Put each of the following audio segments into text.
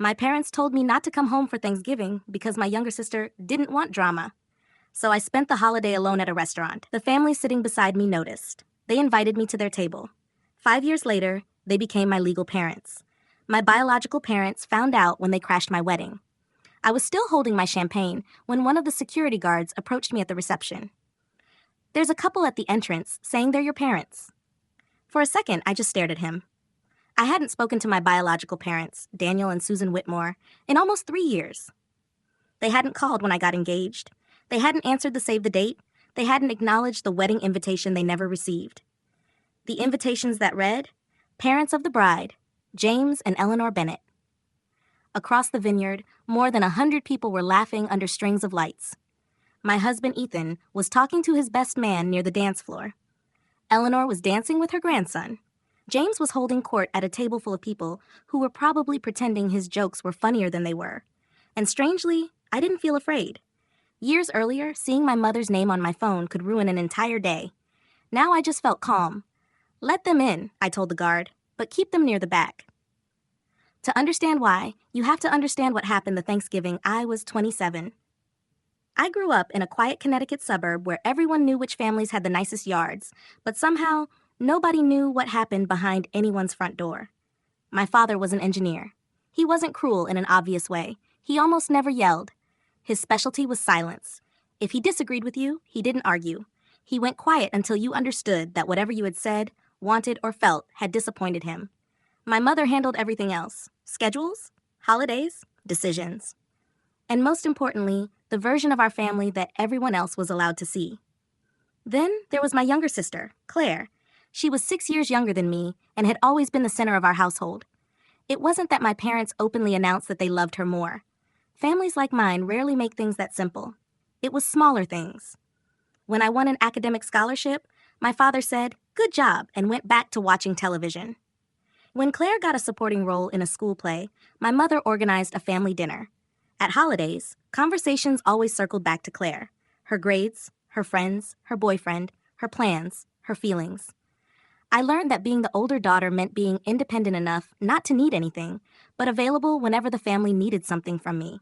My parents told me not to come home for Thanksgiving because my younger sister didn't want drama. So I spent the holiday alone at a restaurant. The family sitting beside me noticed. They invited me to their table. 5 years later, they became my legal parents. My biological parents found out when they crashed my wedding. I was still holding my champagne when one of the security guards approached me at the reception. "There's a couple at the entrance saying they're your parents." For a second, I just stared at him. I hadn't spoken to my biological parents, Daniel and Susan Whitmore, in almost 3 years. They hadn't called when I got engaged. They hadn't answered the save the date. They hadn't acknowledged the wedding invitation they never received. The invitations that read, "Parents of the bride, James and Eleanor Bennett." Across the vineyard, more than 100 people were laughing under strings of lights. My husband, Ethan, was talking to his best man near the dance floor. Eleanor was dancing with her grandson. James was holding court at a table full of people who were probably pretending his jokes were funnier than they were. And strangely, I didn't feel afraid. Years earlier, seeing my mother's name on my phone could ruin an entire day. Now I just felt calm. "Let them in," I told the guard, "but keep them near the back." To understand why, you have to understand what happened the Thanksgiving I was 27. I grew up in a quiet Connecticut suburb where everyone knew which families had the nicest yards, but somehow, nobody knew what happened behind anyone's front door. My father was an engineer. He wasn't cruel in an obvious way. He almost never yelled. His specialty was silence. If he disagreed with you, he didn't argue. He went quiet until you understood that whatever you had said, wanted, or felt had disappointed him. My mother handled everything else: schedules, holidays, decisions. And most importantly, the version of our family that everyone else was allowed to see. Then there was my younger sister, Claire. She was 6 years younger than me and had always been the center of our household. It wasn't that my parents openly announced that they loved her more. Families like mine rarely make things that simple. It was smaller things. When I won an academic scholarship, my father said, "Good job," and went back to watching television. When Claire got a supporting role in a school play, my mother organized a family dinner. At holidays, conversations always circled back to Claire: her grades, her friends, her boyfriend, her plans, her feelings. I learned that being the older daughter meant being independent enough not to need anything, but available whenever the family needed something from me.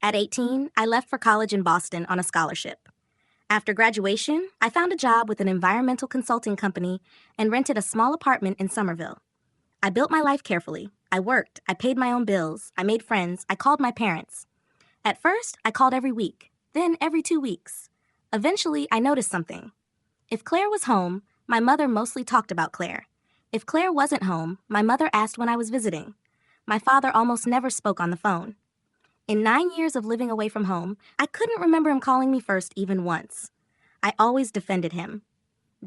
At 18, I left for college in Boston on a scholarship. After graduation, I found a job with an environmental consulting company and rented a small apartment in Somerville. I built my life carefully. I worked, I paid my own bills, I made friends, I called my parents. At first, I called every week, then every 2 weeks. Eventually, I noticed something. If Claire was home, my mother mostly talked about Claire. If Claire wasn't home, my mother asked when I was visiting. My father almost never spoke on the phone. In 9 years of living away from home, I couldn't remember him calling me first even once. I always defended him.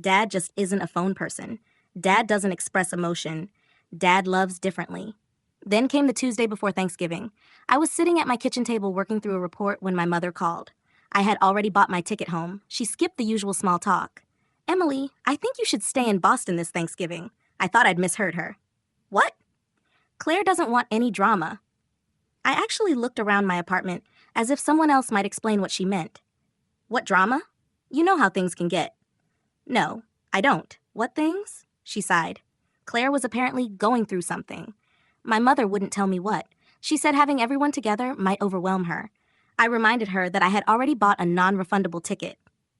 Dad just isn't a phone person. Dad doesn't express emotion. Dad loves differently. Then came the Tuesday before Thanksgiving. I was sitting at my kitchen table working through a report when my mother called. I had already bought my ticket home. She skipped the usual small talk. "Emily, I think you should stay in Boston this Thanksgiving." I thought I'd misheard her. "What?" "Claire doesn't want any drama." I actually looked around my apartment as if someone else might explain what she meant. "What drama? You know how things can get." "No, I don't. What things?" She sighed. Claire was apparently going through something. My mother wouldn't tell me what. She said having everyone together might overwhelm her. I reminded her that I had already bought a non-refundable ticket.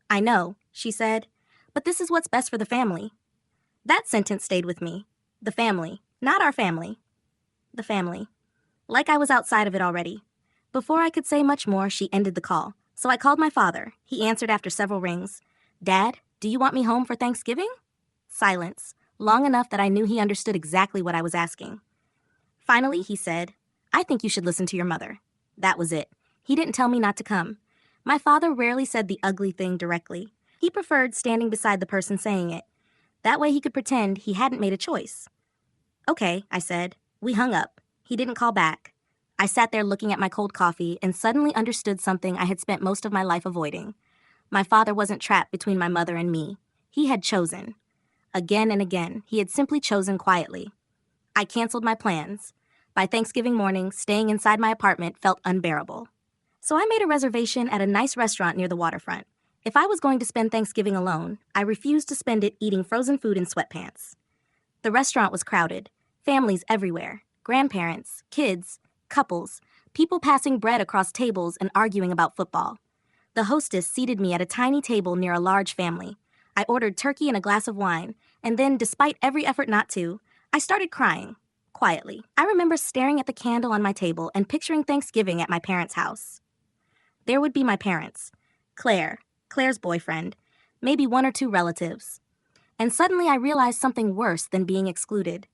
"I know," she said, "but this is what's best for the family." That sentence stayed with me. The family, not our family. The family. Like I was outside of it already. Before I could say much more, she ended the call. So I called my father. He answered after several rings. "Dad, do you want me home for Thanksgiving?" Silence, long enough that I knew he understood exactly what I was asking. Finally, he said, "I think you should listen to your mother." That was it. He didn't tell me not to come. My father rarely said the ugly thing directly. He preferred standing beside the person saying it. That way he could pretend he hadn't made a choice. "Okay," I said. We hung up. He didn't call back. I sat there looking at my cold coffee and suddenly understood something I had spent most of my life avoiding. My father wasn't trapped between my mother and me. He had chosen. Again and again, he had simply chosen quietly. I canceled my plans. By Thanksgiving morning, staying inside my apartment felt unbearable. So I made a reservation at a nice restaurant near the waterfront. If I was going to spend Thanksgiving alone, I refused to spend it eating frozen food in sweatpants. The restaurant was crowded. Families everywhere. Grandparents, kids, couples, people passing bread across tables and arguing about football. The hostess seated me at a tiny table near a large family. I ordered turkey and a glass of wine, and then, despite every effort not to, I started crying, quietly. I remember staring at the candle on my table and picturing Thanksgiving at my parents' house. There would be my parents, Claire's boyfriend, maybe one or two relatives. And suddenly I realized something worse than being excluded.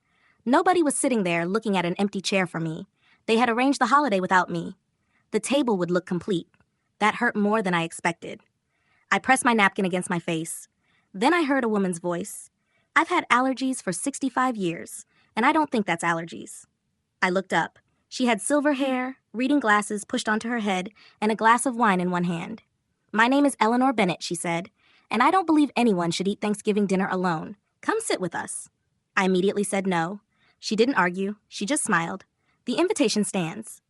Nobody was sitting there looking at an empty chair for me. They had arranged the holiday without me. The table would look complete. That hurt more than I expected. I pressed my napkin against my face. Then I heard a woman's voice. I've had allergies for 65 years, and I don't think that's allergies. I looked up. She had silver hair, reading glasses pushed onto her head, and a glass of wine in one hand. My name is Eleanor Bennett, she said, and I don't believe anyone should eat Thanksgiving dinner alone. Come sit with us. I immediately said no. She didn't argue. She just smiled. The invitation stands.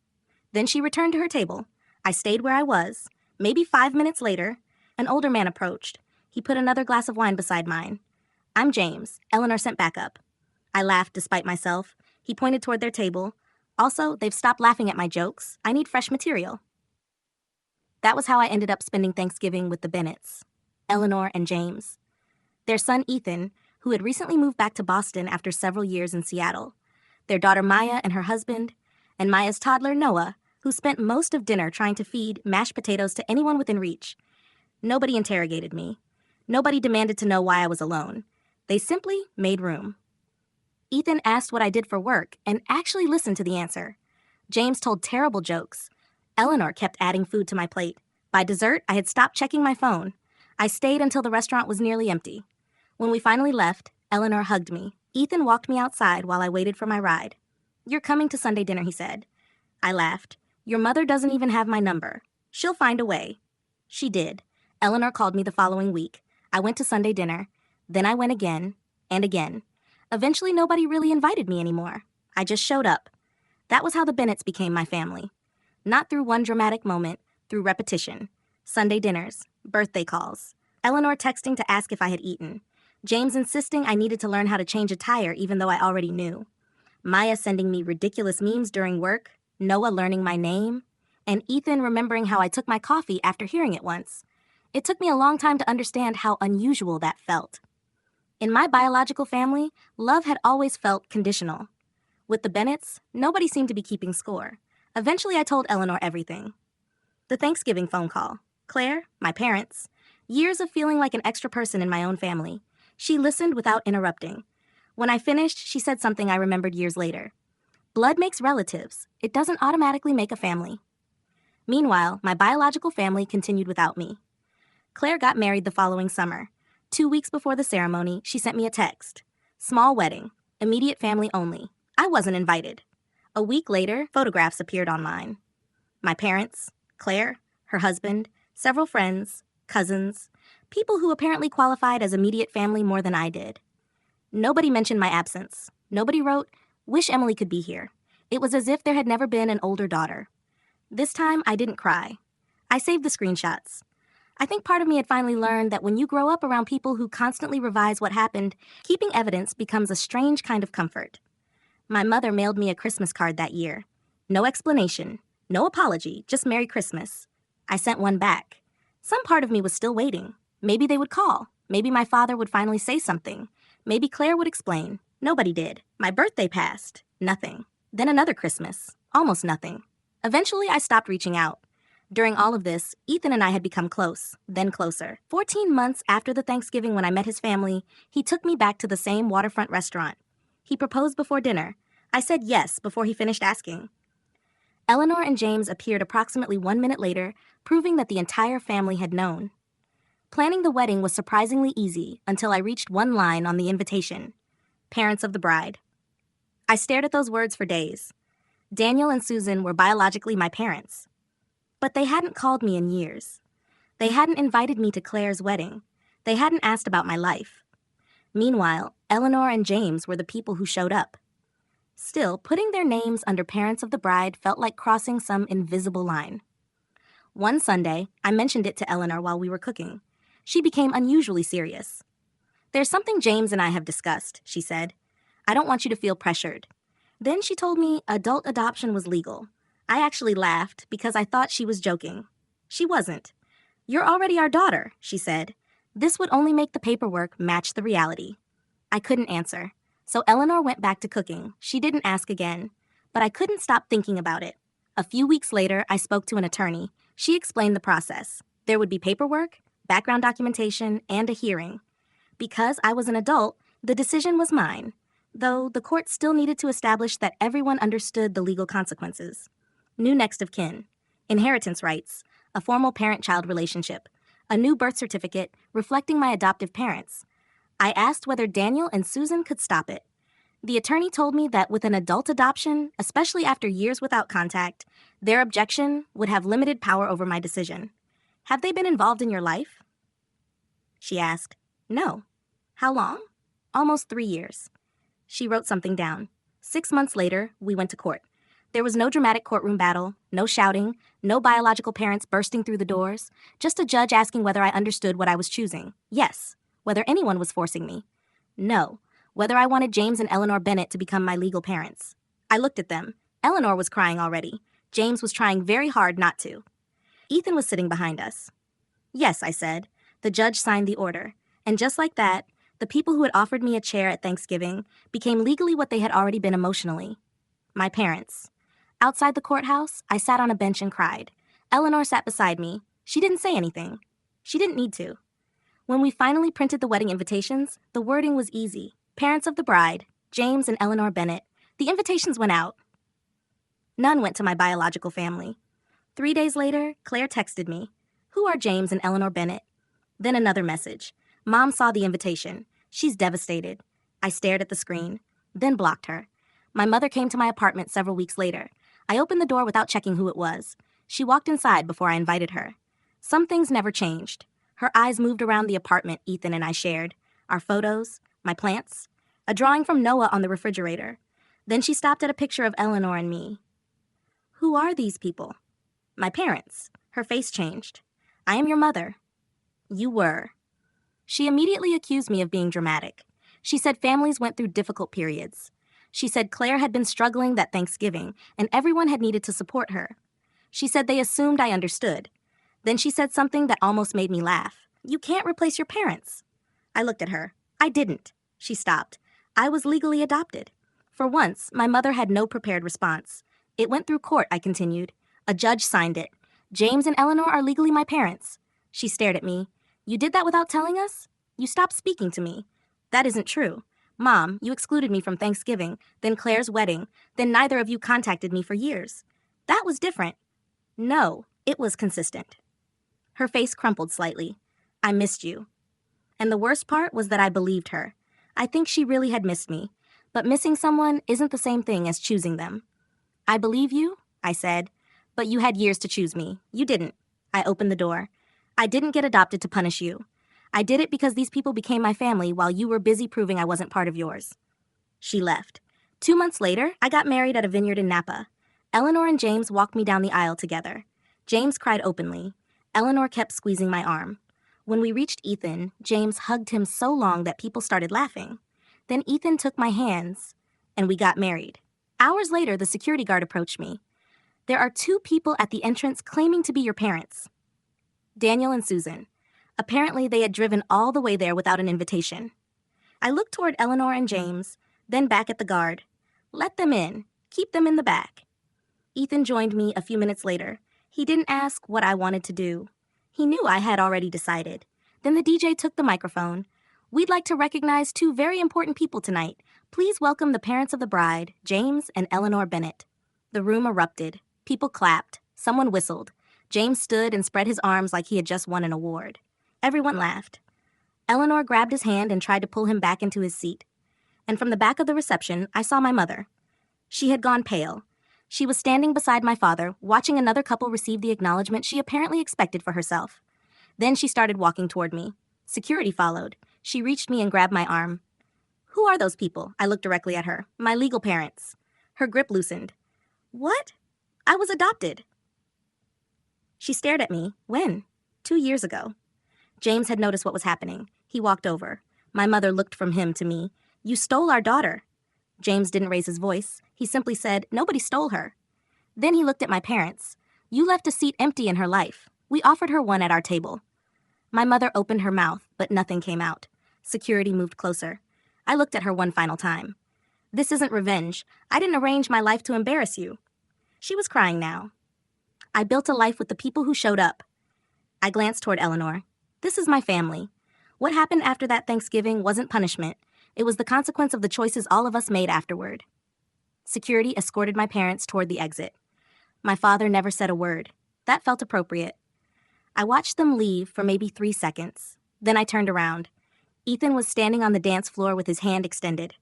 Then she returned to her table. I stayed where I was. Maybe 5 minutes later, an older man approached. He put another glass of wine beside mine. I'm James. Eleanor sent back up. I laughed despite myself. He pointed toward their table. Also, they've stopped laughing at my jokes. I need fresh material. That was how I ended up spending Thanksgiving with the Bennetts, Eleanor and James. Their son Ethan, who had recently moved back to Boston after several years in Seattle. Their daughter Maya and her husband, and Maya's toddler Noah, who spent most of dinner trying to feed mashed potatoes to anyone within reach. Nobody interrogated me. Nobody demanded to know why I was alone. They simply made room. Ethan asked what I did for work and actually listened to the answer. James told terrible jokes. Eleanor kept adding food to my plate. By dessert, I had stopped checking my phone. I stayed until the restaurant was nearly empty. When we finally left, Eleanor hugged me. Ethan walked me outside while I waited for my ride. You're coming to Sunday dinner, he said. I laughed. Your mother doesn't even have my number. She'll find a way. She did. Eleanor called me the following week. I went to Sunday dinner. Then I went again and again. Eventually, nobody really invited me anymore. I just showed up. That was how the Bennetts became my family. Not through one dramatic moment, through repetition. Sunday dinners, birthday calls, Eleanor texting to ask if I had eaten, James insisting I needed to learn how to change a tire even though I already knew, Maya sending me ridiculous memes during work, Noah learning my name, and Ethan remembering how I took my coffee after hearing it once. It took me a long time to understand how unusual that felt. In my biological family, love had always felt conditional. With the Bennetts, nobody seemed to be keeping score. Eventually, I told Eleanor everything. The Thanksgiving phone call. Claire, my parents. Years of feeling like an extra person in my own family. She listened without interrupting. When I finished, she said something I remembered years later. Blood makes relatives. It doesn't automatically make a family. Meanwhile, my biological family continued without me. Claire got married the following summer. 2 weeks before the ceremony, she sent me a text. Small wedding. Immediate family only. I wasn't invited. A week later, photographs appeared online. My parents, Claire, her husband, several friends, cousins, people who apparently qualified as immediate family more than I did. Nobody mentioned my absence. Nobody wrote, "Wish Emily could be here." It was as if there had never been an older daughter. This time, I didn't cry. I saved the screenshots. I think part of me had finally learned that when you grow up around people who constantly revise what happened, keeping evidence becomes a strange kind of comfort. My mother mailed me a Christmas card that year. No explanation, no apology, just Merry Christmas. I sent one back. Some part of me was still waiting. Maybe they would call. Maybe my father would finally say something. Maybe Claire would explain. Nobody did. My birthday passed. Nothing. Then another Christmas. Almost nothing. Eventually, I stopped reaching out. During all of this, Ethan and I had become close, then closer. 14 months after the Thanksgiving when I met his family, he took me back to the same waterfront restaurant. He proposed before dinner. I said yes before he finished asking. Eleanor and James appeared approximately 1 minute later, proving that the entire family had known. Planning the wedding was surprisingly easy until I reached one line on the invitation. Parents of the bride. I stared at those words for days. Daniel and Susan were biologically my parents. But they hadn't called me in years. They hadn't invited me to Claire's wedding. They hadn't asked about my life. Meanwhile, Eleanor and James were the people who showed up. Still, putting their names under parents of the bride felt like crossing some invisible line. One Sunday, I mentioned it to Eleanor while we were cooking. She became unusually serious. "There's something James and I have discussed," she said. "I don't want you to feel pressured." Then she told me adult adoption was legal. I actually laughed because I thought she was joking. She wasn't. "You're already our daughter," she said. This would only make the paperwork match the reality. I couldn't answer. So Eleanor went back to cooking. She didn't ask again. But I couldn't stop thinking about it. A few weeks later, I spoke to an attorney. She explained the process. There would be paperwork, background documentation, and a hearing. Because I was an adult, the decision was mine, though the court still needed to establish that everyone understood the legal consequences. New next of kin, inheritance rights, a formal parent-child relationship, a new birth certificate reflecting my adoptive parents. I asked whether Daniel and Susan could stop it. The attorney told me that with an adult adoption, especially after years without contact, their objection would have limited power over my decision. "Have they been involved in your life?" she asked. "No." "How long?" "Almost 3 years." She wrote something down. 6 months later, we went to court. There was no dramatic courtroom battle, no shouting, no biological parents bursting through the doors, just a judge asking whether I understood what I was choosing. Yes. Whether anyone was forcing me. No. Whether I wanted James and Eleanor Bennett to become my legal parents. I looked at them. Eleanor was crying already. James was trying very hard not to. Ethan was sitting behind us. "Yes," I said. The judge signed the order. And just like that, the people who had offered me a chair at Thanksgiving became legally what they had already been emotionally. My parents. Outside the courthouse, I sat on a bench and cried. Eleanor sat beside me. She didn't say anything. She didn't need to. When we finally printed the wedding invitations, the wording was easy. Parents of the bride, James and Eleanor Bennett. The invitations went out. None went to my biological family. 3 days later, Claire texted me. "Who are James and Eleanor Bennett?" Then another message. "Mom saw the invitation. She's devastated." I stared at the screen, then blocked her. My mother came to my apartment several weeks later. I opened the door without checking who it was. She walked inside before I invited her. Some things never changed. Her eyes moved around the apartment Ethan and I shared. Our photos, my plants, a drawing from Noah on the refrigerator. Then she stopped at a picture of Eleanor and me. "Who are these people?" "My parents." Her face changed. "I am your mother." "You were." She immediately accused me of being dramatic. She said families went through difficult periods. She said Claire had been struggling that Thanksgiving, and everyone had needed to support her. She said they assumed I understood. Then she said something that almost made me laugh. "You can't replace your parents." I looked at her. "I didn't." She stopped. "I was legally adopted." For once, my mother had no prepared response. "It went through court," I continued. "A judge signed it. James and Eleanor are legally my parents." She stared at me. "You did that without telling us? You stopped speaking to me." "That isn't true. Mom, you excluded me from Thanksgiving, then Claire's wedding, then neither of you contacted me for years. That was different." "No, it was consistent." Her face crumpled slightly. "I missed you." And the worst part was that I believed her. I think she really had missed me. But missing someone isn't the same thing as choosing them. "I believe you," I said. "But you had years to choose me. You didn't." I opened the door. "I didn't get adopted to punish you. I did it because these people became my family while you were busy proving I wasn't part of yours." She left. 2 months later, I got married at a vineyard in Napa. Eleanor and James walked me down the aisle together. James cried openly. Eleanor kept squeezing my arm. When we reached Ethan, James hugged him so long that people started laughing. Then Ethan took my hands, and we got married. Hours later, the security guard approached me. "There are 2 people at the entrance claiming to be your parents." Daniel and Susan. Apparently, they had driven all the way there without an invitation. I looked toward Eleanor and James, then back at the guard. "Let them in. Keep them in the back." Ethan joined me a few minutes later. He didn't ask what I wanted to do. He knew I had already decided. Then the DJ took the microphone. "We'd like to recognize 2 very important people tonight. Please welcome the parents of the bride, James and Eleanor Bennett." The room erupted. People clapped. Someone whistled. James stood and spread his arms like he had just won an award. Everyone laughed. Eleanor grabbed his hand and tried to pull him back into his seat. And from the back of the reception, I saw my mother. She had gone pale. She was standing beside my father, watching another couple receive the acknowledgement she apparently expected for herself. Then she started walking toward me. Security followed. She reached me and grabbed my arm. "Who are those people?" I looked directly at her. "My legal parents." Her grip loosened. "What?" "I was adopted." She stared at me. "When?" 2 years ago." James had noticed what was happening. He walked over. My mother looked from him to me. "You stole our daughter." James didn't raise his voice. He simply said, "Nobody stole her." Then he looked at my parents. You left a seat empty in her life. We offered her one at our table. My mother opened her mouth, but nothing came out. Security moved closer. I looked at her one final time. This isn't revenge. I didn't arrange my life to embarrass you. She was crying now. I built a life with the people who showed up. I glanced toward Eleanor. This is my family. What happened after that Thanksgiving wasn't punishment. It was the consequence of the choices all of us made afterward. Security escorted my parents toward the exit. My father never said a word. That felt appropriate. I watched them leave for maybe 3 seconds. Then I turned around. Ethan was standing on the dance floor with his hand extended.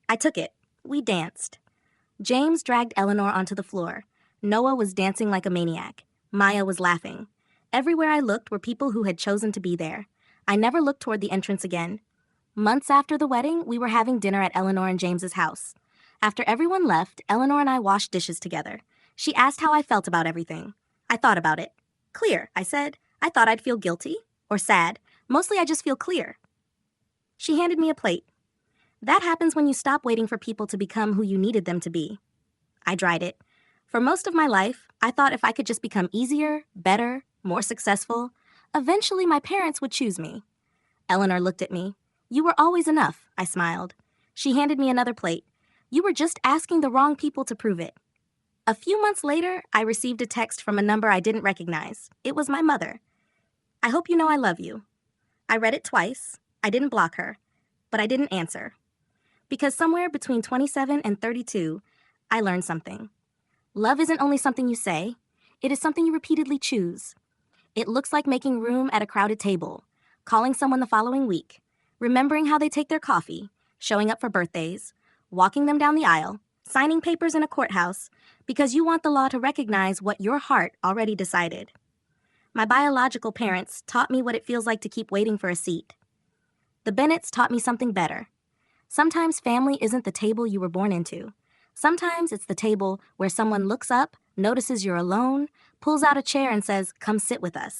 I took it. We danced. James dragged Eleanor onto the floor. Noah was dancing like a maniac. Maya was laughing. Everywhere I looked were people who had chosen to be there. I never looked toward the entrance again. Months after the wedding, we were having dinner at Eleanor and James's house. After everyone left, Eleanor and I washed dishes together. She asked how I felt about everything. I thought about it. Clear, I said. I thought I'd feel guilty or sad. Mostly I just feel clear. She handed me a plate. That happens when you stop waiting for people to become who you needed them to be. I dried it. For most of my life, I thought if I could just become easier, better, more successful, eventually my parents would choose me. Eleanor looked at me. You were always enough, I smiled. She handed me another plate. You were just asking the wrong people to prove it. A few months later, I received a text from a number I didn't recognize. It was my mother. I hope you know I love you. I read it twice. I didn't block her, but I didn't answer. Because somewhere between 27 and 32, I learned something. Love isn't only something you say, it is something you repeatedly choose. It looks like making room at a crowded table, calling someone the following week, remembering how they take their coffee, showing up for birthdays, walking them down the aisle, signing papers in a courthouse, because you want the law to recognize what your heart already decided. My biological parents taught me what it feels like to keep waiting for a seat. The Bennetts taught me something better. Sometimes family isn't the table you were born into. Sometimes it's the table where someone looks up, notices you're alone, pulls out a chair and says, "Come sit with us."